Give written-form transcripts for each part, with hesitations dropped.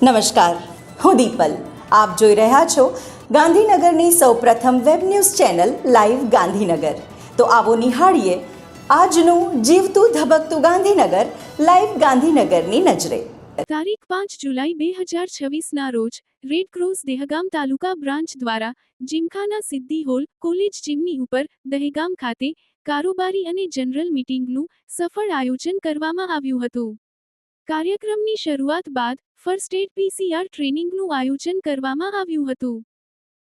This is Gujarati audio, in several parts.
નમસ્કાર, હું દીપલ. આપ જોઈ રહ્યા છો ગાંધીનગરની સૌપ્રથમ web news channel live Gandhinagar. તો આવો નિહાળીએ આજનું જીવતું ધબકતું ગાંધીનગર લાઈવ ગાંધીનગરની નજરે. તારીખ 5 જુલાઈ 2026ના રોજ રેડક્રોસ દહેગામ તાલુકા બ્રાન્ચ દ્વારા જીમખાના સિદ્ધિ હોલ કોલેજ જીમની ઉપર દહેગામ ખાતે કારોબારી અને જનરલ મીટિંગનું સફળ આયોજન કરવામાં આવ્યું હતું. કાર્યક્રમની શરૂઆત બાદ ફર્સ્ટ એડ પીસીઆર ટ્રેનિંગનું આયોજન કરવામાં આવ્યું હતું.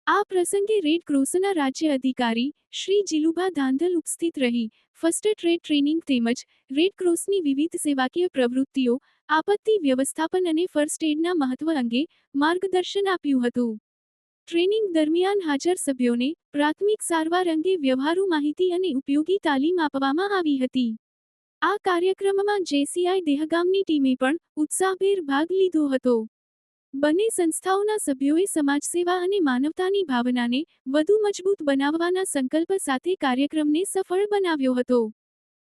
આ પ્રસંગે રેડ ક્રોસના રાજ્ય અધિકારી શ્રી જીલુભા ધાંધલ ઉપસ્થિત રહી ફર્સ્ટ એડ ટ્રેનિંગ તેમજ રેડ ક્રોસની વિવિધ સેવાકીય પ્રવૃત્તિઓ, આપત્તિ વ્યવસ્થાપન અને ફર્સ્ટ એડના મહત્વ અંગે માર્ગદર્શન આપ્યું હતું. ટ્રેનિંગ દરમિયાન હાજર સભ્યોને પ્રાથમિક સારવાર અંગે વ્યવહારુ માહિતી અને ઉપયોગી તાલીમ આપવામાં આવી હતી. આ કાર્યક્રમમાં જેસીઆઈ દહેગામની ટીમે પણ ઉત્સાહભેર ભાગ લીધો હતો. બંને સંસ્થાઓના સભ્યોએ સમાજસેવા અને માનવતાની ભાવનાને વધુ મજબૂત બનાવવાના સંકલ્પ સાથે કાર્યક્રમને સફળ બનાવ્યો હતો.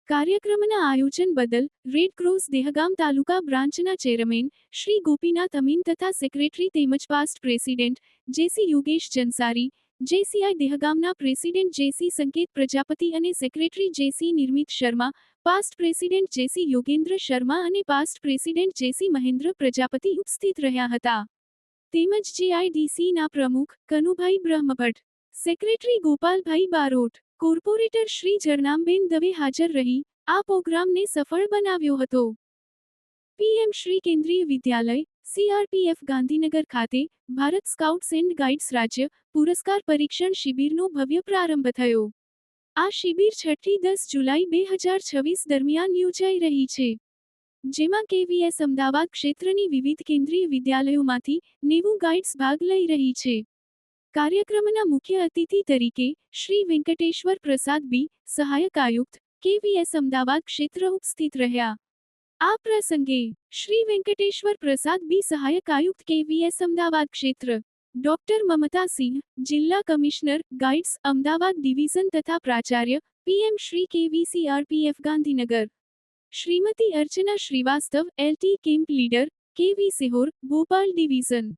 કાર્યક્રમના આયોજન બદલ રેડ ક્રોસ દહેગામ તાલુકા બ્રાન્ચના ચેરમેન શ્રી ગોપીનાથ અમીન તથા સેક્રેટરી તેમજ પાસ્ટ પ્રેસિડેન્ટ જેસી યોગેશ જંસારી, જેસીઆઈ દહેગામના પ્રેસિડેન્ટ જેસી સંકેત પ્રજાપતિ અને સેક્રેટરી જેસી નિર્મિત શર્મા, પાસ્ટ પ્રેસિડેન્ટ જેસી યોગેન્દ્ર શર્મા અને પાસ્ટ પ્રેસિડેન્ટ જેસી મહેન્દ્ર પ્રજાપતિ ઉપસ્થિત રહ્યા હતા. તેમજ જેઆઈડીસીના પ્રમુખ કનુભાઈ બ્રહ્મભટ્ટ, સેક્રેટરી ગોપાલભાઈ બારોટ, કોર્પોરેટર શ્રી જરનામબેન દવે હાજર રહી આ પ્રોગ્રામને સફળ બનાવ્યો હતો. પીએમ શ્રી કેન્દ્રીય વિદ્યાલય સીઆરપીએફ ગાંધીનગર ખાતે ભારત સ્કાઉટ્સ એન્ડ ગાઈડ્સ રાજ્ય પુરસ્કાર પરીક્ષણ શિબિરનો ભવ્ય પ્રારંભ થયો. આ શિબિર 6 થી 10 જુલાઈ 2026 દરમિયાન યોજાઈ રહી છે, જેમાં કેવીએસ અમદાવાદ ક્ષેત્રની વિવિધ કેન્દ્રીય વિદ્યાલયોમાંથી 90 ગાઈડ્સ ભાગ લઈ રહી છે. કાર્યક્રમના મુખ્ય અતિથિ તરીકે શ્રી વેંકટેશ્વર પ્રસાદ બી, સહાયક આયુક્ત કેવીએસ અમદાવાદ ક્ષેત્ર ઉપસ્થિત રહ્યા. આ પ્રસંગે શ્રી વેંકટેશ્વર પ્રસાદ બી, સહાયક આયુક્ત કેવીએસ અમદાવાદ ક્ષેત્ર, ડોક્ટર મમતા સિંહ, જિલ્લા કમિશનર ગાઈડ્સ અમદાવાદ ડિવિઝન તથા પ્રાચાર્ય પીએમ શ્રી કેવીસીઆરપીએફ ગાંધીનગર, શ્રીમતી અર્ચના શ્રીવાસ્તવ એલટી કેમ્પ લીડર કેવી સિહોર ભોપાલ ડિવિઝન,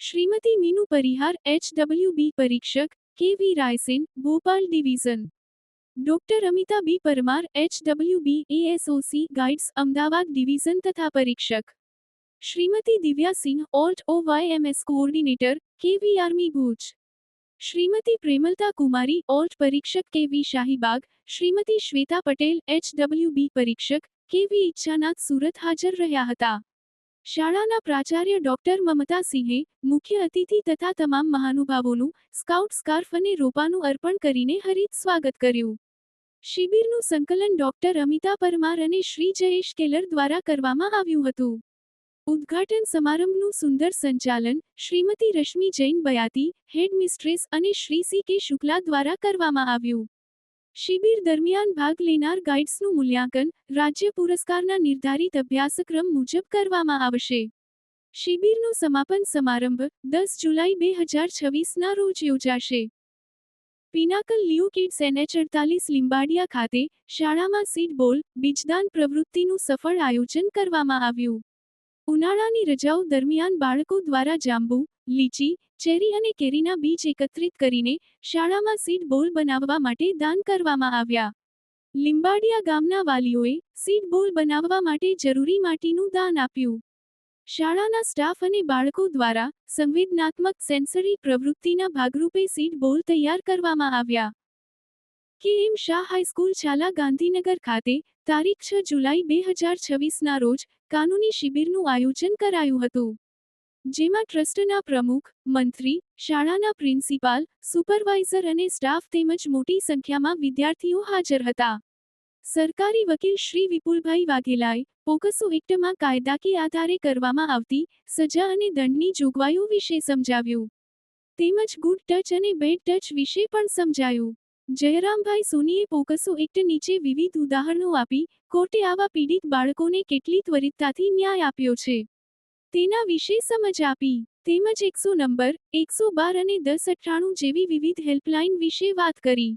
શ્રીમતી મીનુ પરિહાર એચડબલ્યુબી પરીક્ષક કેવી રાયસેન ભોપાલ ડિવિઝન, ડોક્ટર અમિતા બી પરમાર એચડબલ્યુબી એએસઓસી ગાઈડ્સ અમદાવાદ ડિવિઝન તથા પરીક્ષક, શ્રીમતી દિવ્યા સિંહ ઓલ્ટ ઓવાયએમએસ કોઓર્ડિનેટર કેવી આર્મી ભુજ, શ્રીમતી પ્રેમલતા કુમારી ઓલ્ટ પરીક્ષક કેવી શાહીબાગ, શ્રીમતી શ્વેતા પટેલ એચડબલ્યુબી પરીક્ષક કેવી ઈચ્છાનાથ સુરત હાજર રહ્યા હતા. શાળાના પ્રાચાર્ય ડોક્ટર મમતા સિંહે મુખ્ય અતિથિ તથા તમામ મહાનુભાવોનું સ્કાઉટ સ્કાર્ફ અને રોપાનું અર્પણ કરીને હરિત સ્વાગત કર્યું. શિબિરનું સંકલન ડોક્ટર અમિતા પરમાર અને શ્રી જયેશ કેલર દ્વારા કરવામાં આવ્યું હતું. ઉદ્ઘાટન સમારંભનું સુંદર સંચાલન શ્રીમતી રશ્મિ જૈન બયાતી, હેડ મિસ્ટ્રેસ અને શ્રી સી કે શુક્લા દ્વારા કરવામાં આવ્યું. શિબિર દરમિયાન ભાગ લેનાર ગાઈડ્સનું મૂલ્યાંકન રાજ્ય પુરસ્કારના નિર્ધારિત અભ્યાસક્રમ મુજબ કરવામાં આવશે. શિબિરનો સમાપન સમારંભ 10 જુલાઈ 2026ના રોજ યોજાશે. પિનાકલ લિયો કિડ્સ NH48 લીંબાડિયા ખાતે શાળામાં સીડ બોલ બીજદાન પ્રવૃત્તિનું સફળ આયોજન કરવામાં આવ્યું. ઉનાળાની રજાઓ દરમિયાન બાળકો દ્વારા જાંબુ, લીચી, ચેરી અને કેરીના બીજ એકત્રિત કરીને શાળામાં સીડ બોલ બનાવવા માટે દાન કરવામાં આવ્યા. લીંબાડિયા ગામના વાલીઓએ સીડ બોલ બનાવવા માટે જરૂરી માટીનું દાન આપ્યું. શાળાના સ્ટાફ અને બાળકો દ્વારા સંવેદનાત્મક સેન્સરી પ્રવૃત્તિના ભાગરૂપે સીડ બોલ તૈયાર કરવામાં આવ્યા. કે.એમ. શાહ હાઈસ્કૂલ છાલા ગાંધીનગર ખાતે તારીખ 6 જુલાઈ 2026ના રોજ કાનૂની શિબિરનું આયોજન કરાયું હતું, જેમાં ટ્રસ્ટના પ્રમુખ, મંત્રી, શાળાના પ્રિન્સિપાલ, સુપરવાઇઝર અને સ્ટાફ તેમજ મોટી સંખ્યામાં વિદ્યાર્થીઓ હાજર હતા. સરકારી વકીલ શ્રી વિપુલભાઈ વાઘેલાએ પોક્સો એક્ટમાં કાયદાકીય આધારે કરવામાં આવતી સજા અને દંડની જોગવાઈઓ વિશે સમજાવ્યું, તેમજ ગુડ ટચ અને બેડ ટચ વિશે પણ સમજાયું. જયરામભાઈ સોનીએ પોક્સો એક્ટ નીચે વિવિધ ઉદાહરણો આપી કોર્ટે આવા પીડિત બાળકોને કેટલી ત્વરિતતાથી ન્યાય આપ્યો છે તેના વિશે સમજ આપી, તેમજ 100 નંબર, 112 અને 1098 જેવી વિવિધ હેલ્પલાઇન વિશે વાત કરી.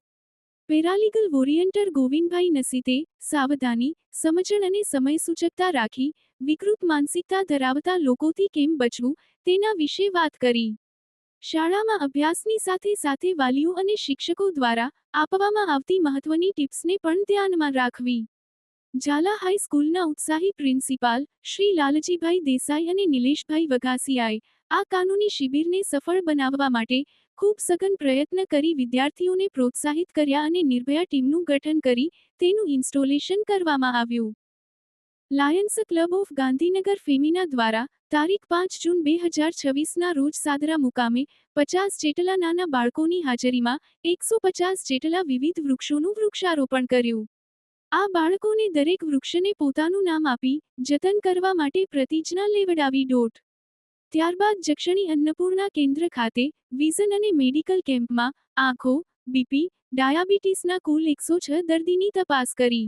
પેરાલીગલ વોરિયન્ટર ગોવિંદભાઈ નસીતે સાવધાની, સમજણ અને સમયસૂચકતા રાખી વિકૃત માનસિકતા ધરાવતા લોકોથી કેમ બચવું તેના વિશે વાત કરી. શાળામાં અભ્યાસની સાથે સાથે વાલીઓ અને શિક્ષકો દ્વારા આપવામાં આવતી મહત્વની ટિપ્સને પણ ધ્યાનમાં રાખવી. ઝાલા હાઈસ્કૂલના ઉત્સાહી પ્રિન્સિપાલ શ્રી લાલજીભાઈ દેસાઈ અને નિલેશભાઈ વઘાસિયાએ આ કાનૂની શિબિરને સફળ બનાવવા માટે ખૂબ સઘન પ્રયત્ન કરી વિદ્યાર્થીઓને પ્રોત્સાહિત કર્યા અને નિર્ભયા ટીમનું ગઠન કરી તેનું ઇન્સ્ટોલેશન કરવામાં આવ્યું. Lions club of Gandhinagar Femina દ્વારા તારીખ 5 જૂન 2026ના રોજ સાદરા મુકામે 50 જેટલા નાના બાળકોની હાજરીમાં 150 જેટલા વિવિધ વૃક્ષોનું વૃક્ષારોપણ કર્યું. આ બાળકોને દરેક વૃક્ષને પોતાનું નામ આપી જતન કરવા માટે પ્રતિજ્ઞા લેવડાવી. ત્યારબાદ જક્ષણી અન્નપૂર્ણા કેન્દ્ર ખાતે વિઝન અને મેડિકલ કેમ્પમાં આંખો, બીપી, ડાયાબિટીસના કુલ 106 દર્દીની તપાસ કરી.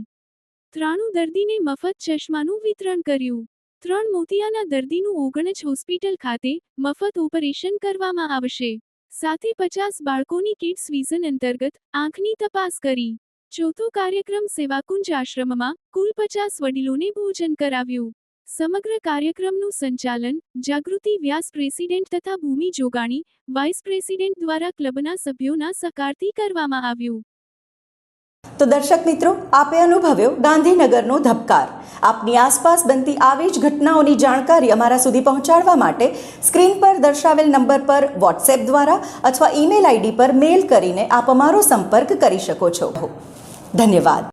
93 દર્દીને મફત ચશ્માનું વિતરણ કર્યું. 3 મોતિયાના દર્દીનું ઓગણજ હોસ્પિટલ ખાતે મફત ઓપરેશન કરવામાં આવશે. સાથે 50 બાળકોની કિડ્સ વિઝન અંતર્ગત આંખની તપાસ કરી. ચોથો કાર્યક્રમ સેવાકુંજ આશ્રમમાં કુલ 50 વડીલોને ભોજન કરાવ્યું. સમગ્ર કાર્યક્રમનું સંચાલન જાગૃતિ વ્યાસ પ્રેસિડેન્ટ તથા ભૂમિ જોગાણી વાઇસ પ્રેસિડેન્ટ દ્વારા ક્લબના સભ્યોના સહકારથી કરવામાં આવ્યું. તો દર્શક મિત્રો, આપે અનુભવ્યો ગાંધીનગરનો ધબકાર. આપની આસપાસ બનતી આવી જ ઘટનાઓની જાણકારી અમારા સુધી પહોંચાડવા માટે સ્ક્રીન પર દર્શાવેલ નંબર પર વોટ્સએપ દ્વારા અથવા ઈમેલ આઈડી પર મેલ કરીને આપ અમારો સંપર્ક કરી શકો છો. ધન્યવાદ.